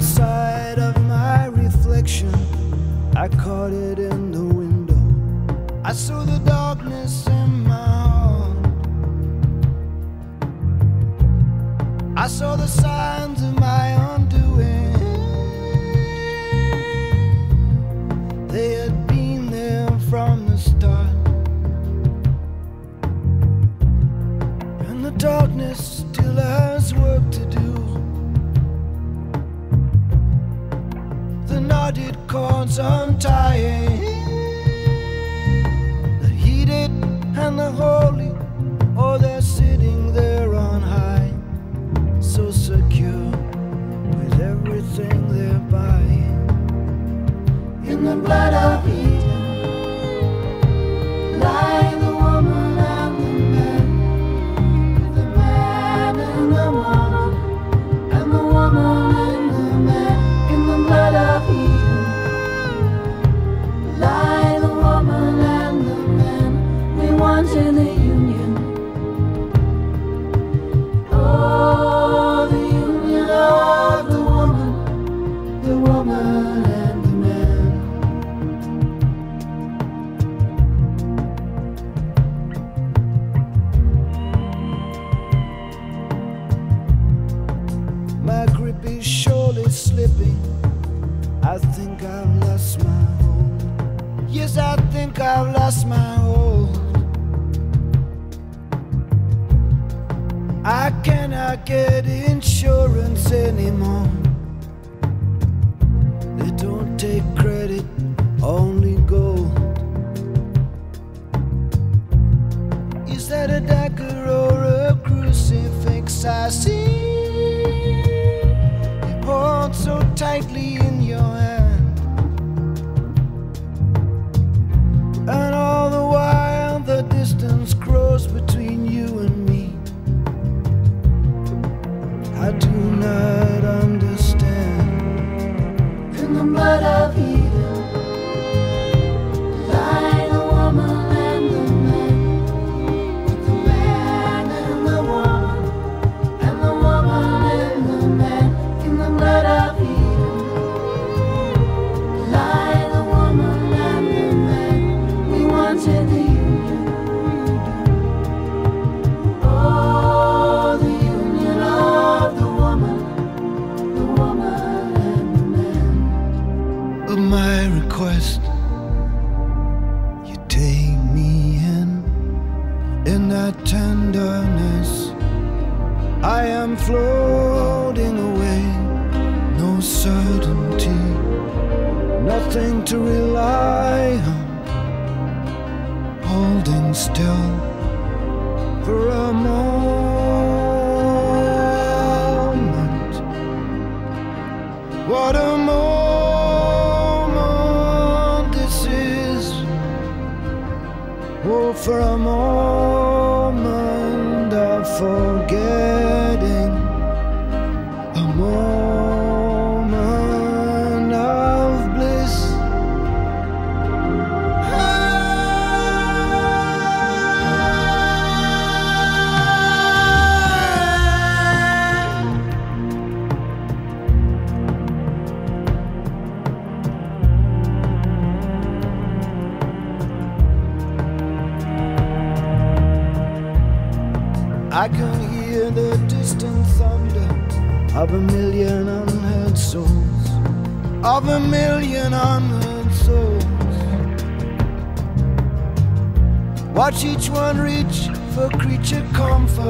outside of my reflection. I caught it in the window. I saw the darkness in my heart. I saw the signs of my undoing. They had been there from the start. And the darkness still has work to do. The knotted cords untying, the heated and the holy, oh, they're sitting there on high, so secure with everything they're buying. In the blood of Eden lie the woman and the man, the man and the woman, and the woman and the man. In the blood of Eden lie the woman and the man. We wanted a union. Oh, the union of the woman and the man. My grip is surely slipping. I think I've lost my hold. Yes, I think I've lost my hold. I cannot get insurance anymore. They don't take credit, only gold. Is that a dagger or a crucifix I see? You hold so tightly in your hand, and all the while the distance grows between you and me. I do not understand. In the blood of Eden lie the woman and the man, the man and the woman, and the woman and the man. In the blood of Eden lie the woman and the man. We wanted the union. Oh, the union of the woman and the man. Of my request, you take me in that tenderness. I am floating away, no certainty, nothing to rely on, holding still for a moment. What a moment this is. Oh, for a moment of forgetting, a moment of bliss. I can hear the distant thunder of a million unheard souls, of a million unheard souls. Watch each one reach for creature comfort,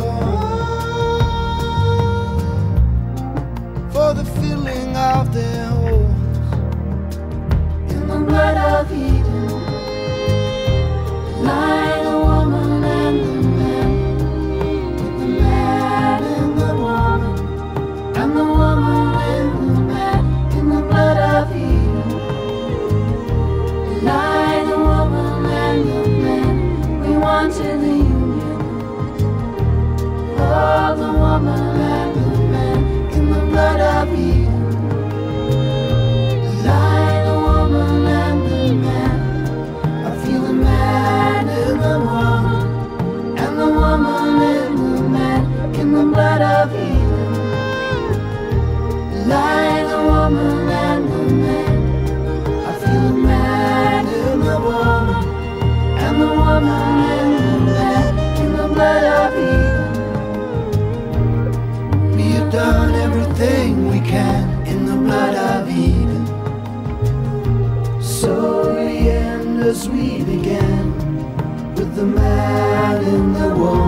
for the filling of their holes. In the blood of Eden lie the woman and the man, the man and the woman, and the woman and the man. In the blood of Eden lie the woman and the man. We wanted the union of the woman and the man. In the blood of Eden lie the woman and the man. I feel the man and the woman, and the woman and the man. In the blood of Eden lie the woman as we began, with the man in the woman.